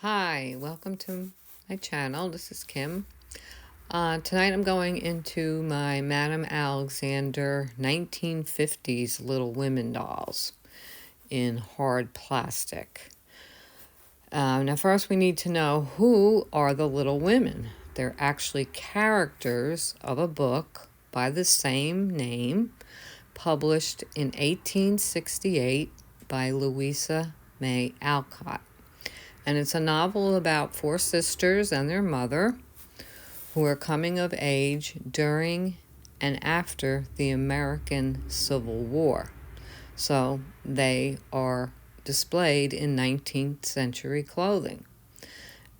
Hi, welcome to my channel. This is Kim. Tonight I'm going into my Madame Alexander 1950's Little Women dolls in hard plastic. Now first we need to know who are the Little Women. They're actually characters of a book by the same name, published in 1868 by Louisa May Alcott. And it's a novel about four sisters and their mother who are coming of age during and after the American Civil War. So they are displayed in 19th century clothing.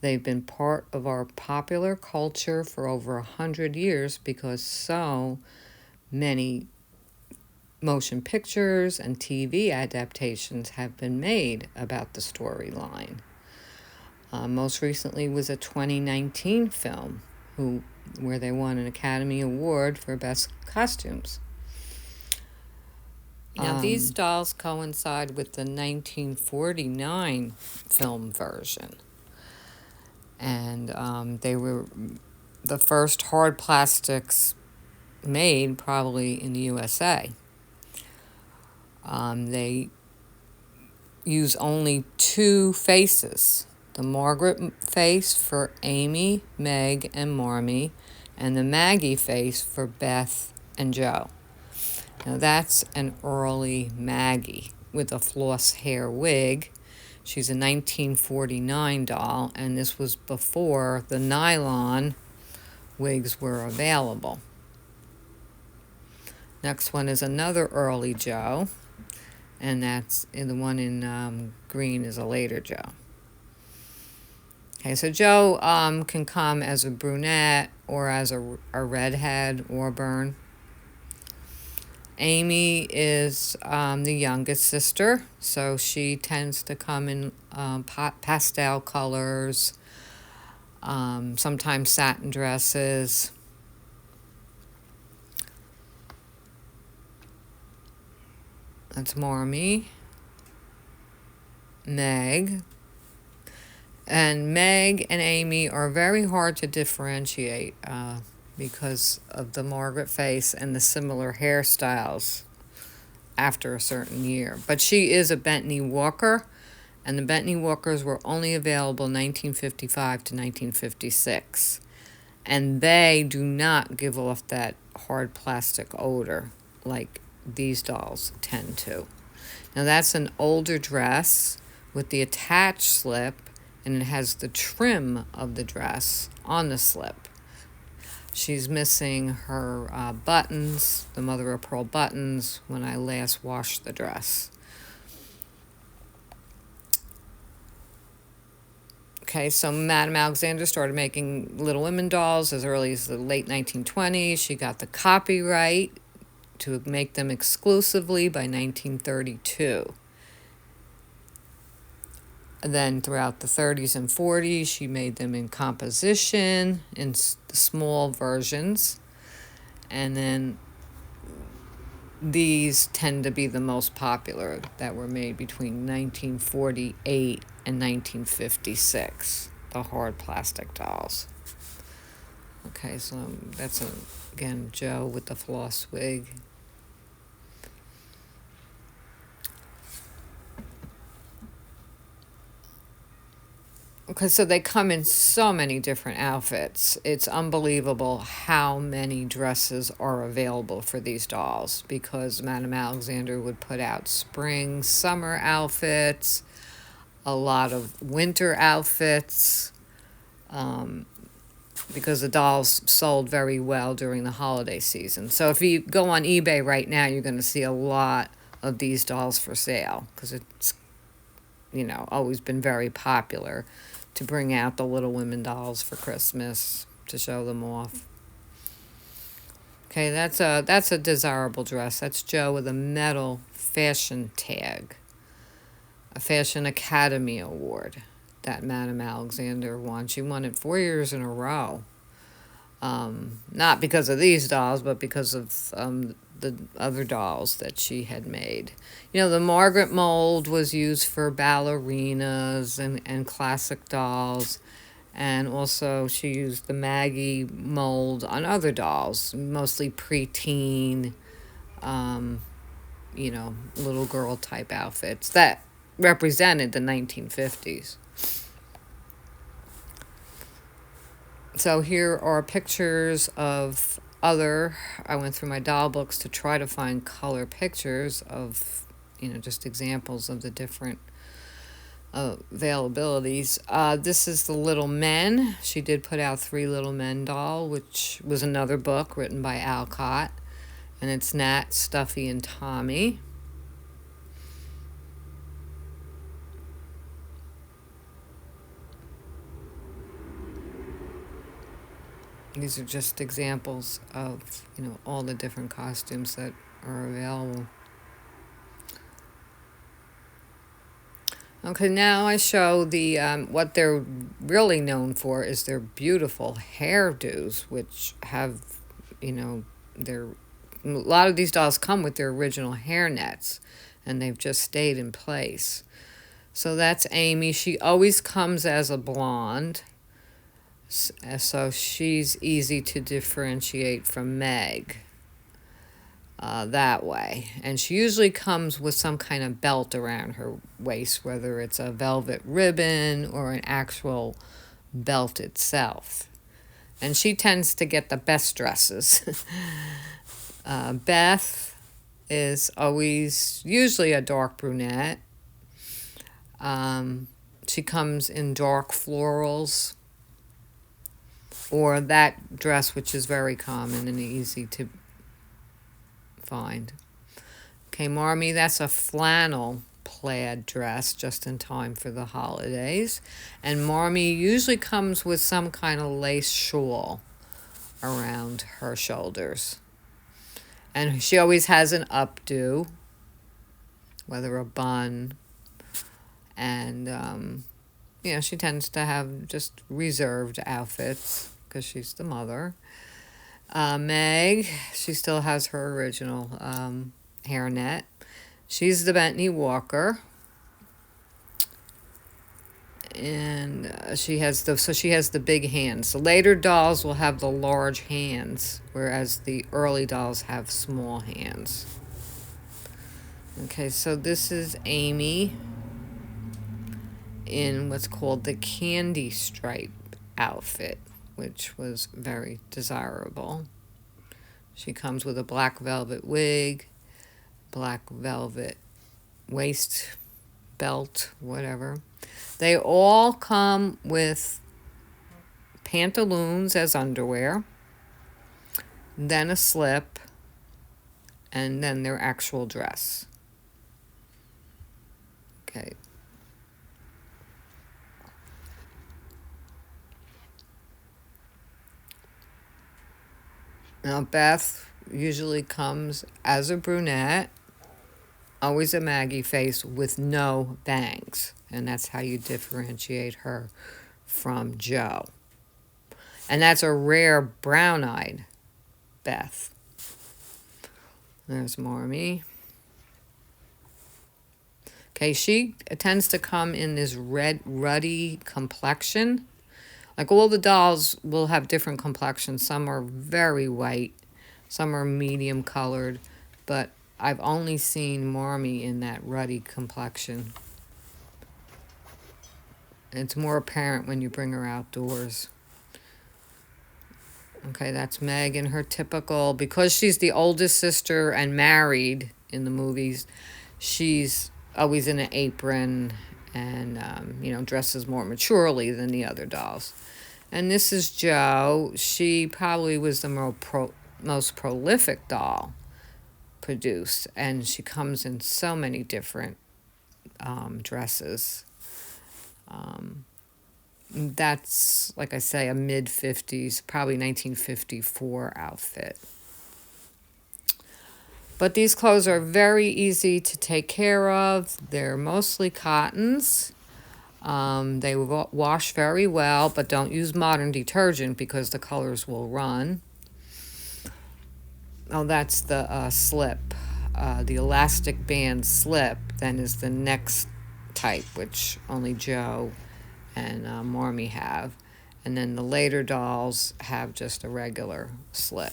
They've been part of our popular culture for over 100 years because so many motion pictures and TV adaptations have been made about the storyline. Most recently was a 2019 film where they won an Academy Award for Best Costumes. Now, these dolls coincide with the 1949 film version. And they were the first hard plastics made probably in the USA. They use only two faces. The Margaret face for Amy, Meg, and Marme, and the Maggie face for Beth and Jo. Now that's an early Maggie with a floss hair wig. She's a 1949 doll, and this was before the nylon wigs were available. Next one is another early Jo, and that's the one in green is a later Jo. Okay, so Jo can come as a brunette or as a redhead or burn. Amy is the youngest sister, so she tends to come in pastel colors, sometimes satin dresses. That's Marme. Meg. And Meg and Amy are very hard to differentiate because of the Margaret face and the similar hairstyles after a certain year. But she is a Bentney Walker, and the Bentney Walkers were only available 1955 to 1956. And they do not give off that hard plastic odor like these dolls tend to. Now that's an older dress with the attached slip, and it has the trim of the dress on the slip. She's missing her buttons, the mother of pearl buttons, when I last washed the dress. Okay, so Madame Alexander started making Little Women dolls as early as the late 1920s. She got the copyright to make them exclusively by 1932. And then throughout the 30s and 40s, she made them in composition, in small versions. And then these tend to be the most popular that were made between 1948 and 1956, the hard plastic dolls. Okay, so that's, again, Jo with the floss wig. Okay, so they come in so many different outfits. It's unbelievable how many dresses are available for these dolls because Madame Alexander would put out spring, summer outfits, a lot of winter outfits, because the dolls sold very well during the holiday season. So if you go on eBay right now, you're going to see a lot of these dolls for sale because it's, always been very popular to bring out the Little Women dolls for Christmas to show them off. Okay, that's a desirable dress. That's Jo with a metal fashion tag, a Fashion Academy Award that Madame Alexander won. She won it 4 years in a row. Not because of these dolls, but because of the other dolls that she had made. The Margaret mold was used for ballerinas and classic dolls. And also she used the Maggie mold on other dolls, mostly preteen, little girl type outfits that represented the 1950s. So here are pictures of I went through my doll books to try to find color pictures of, just examples of the different availabilities. This is the Little Men. She did put out 3 Little Men doll, which was another book written by Alcott. And it's Nat, Stuffy, and Tommy. These are just examples of, all the different costumes that are available. Okay, now I show the what they're really known for is their beautiful hairdos, which have, a lot of these dolls come with their original hair nets, and they've just stayed in place. So that's Amy. She always comes as a blonde, so she's easy to differentiate from Meg that way. And she usually comes with some kind of belt around her waist, whether it's a velvet ribbon or an actual belt itself. And she tends to get the best dresses. Beth is usually a dark brunette. She comes in dark florals, or that dress, which is very common and easy to find. Okay, Marme, that's a flannel plaid dress just in time for the holidays. And Marme usually comes with some kind of lace shawl around her shoulders. And she always has an updo, whether a bun. And, she tends to have just reserved outfits because she's the mother. Meg, she still has her original hairnet. She's the Bentley Walker. And she has the big hands. The later dolls will have the large hands, whereas the early dolls have small hands. Okay, so this is Amy in what's called the candy stripe outfit, which was very desirable. She comes with a black velvet wig, black velvet waist belt, whatever. They all come with pantaloons as underwear, then a slip, and then their actual dress. Okay. Now, Beth usually comes as a brunette, always a Maggie face with no bangs. And that's how you differentiate her from Jo. And that's a rare brown-eyed Beth. There's Marme. Okay, she tends to come in this red, ruddy complexion. Like all the dolls will have different complexions. Some are very white, some are medium colored, but I've only seen Marme in that ruddy complexion. It's more apparent when you bring her outdoors. Okay, that's Meg in her typical, because she's the oldest sister and married in the movies, she's always in an apron and, dresses more maturely than the other dolls. And this is Jo. She probably was the most prolific doll produced, and she comes in so many different dresses. That's, like I say, a mid-50s, probably 1954 outfit. But these clothes are very easy to take care of. They're mostly cottons. They wash very well, but don't use modern detergent because the colors will run. Oh, that's the slip. The elastic band slip then is the next type, which only Joe and Marme have. And then the later dolls have just a regular slip.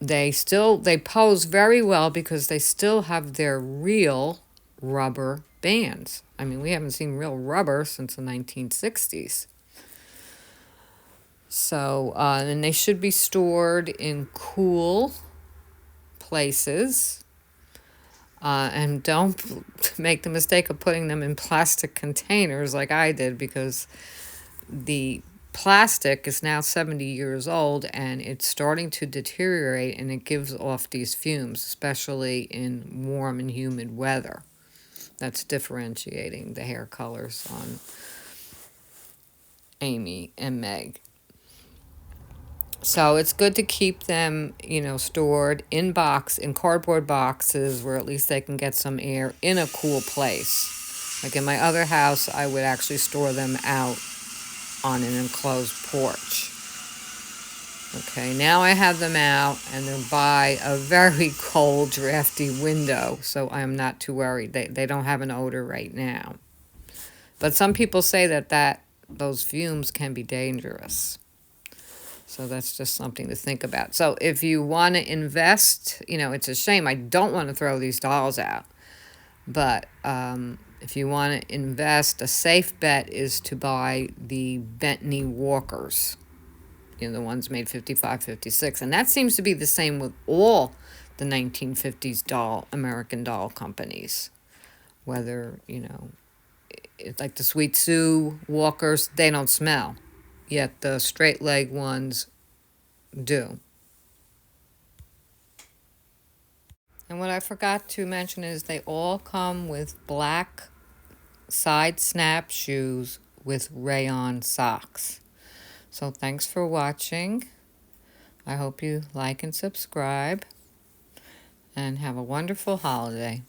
They pose very well because they still have their real rubber bands. I mean, we haven't seen real rubber since the 1960's. So, and they should be stored in cool places. And don't make the mistake of putting them in plastic containers like I did, because the plastic is now 70 years old and it's starting to deteriorate, and it gives off these fumes, especially in warm and humid weather. That's differentiating the hair colors on Amy and Meg. So it's good to keep them, stored in cardboard boxes, where at least they can get some air in a cool place. Like in my other house, I would actually store them out on an enclosed porch. Okay, now I have them out and they're by a very cold, drafty window, so I'm not too worried. They don't have an odor right now. But some people say that those fumes can be dangerous. So that's just something to think about. So if you want to invest, it's a shame. I don't want to throw these dolls out. But if you want to invest, a safe bet is to buy the Bentley Walkers. The ones made 55, 56. And that seems to be the same with all the 1950's American doll companies. Whether, like the Sweet Sue Walkers, they don't smell. Yet the straight leg ones do. And what I forgot to mention is they all come with black side snap shoes with rayon socks. So thanks for watching. I hope you like and subscribe, and have a wonderful holiday.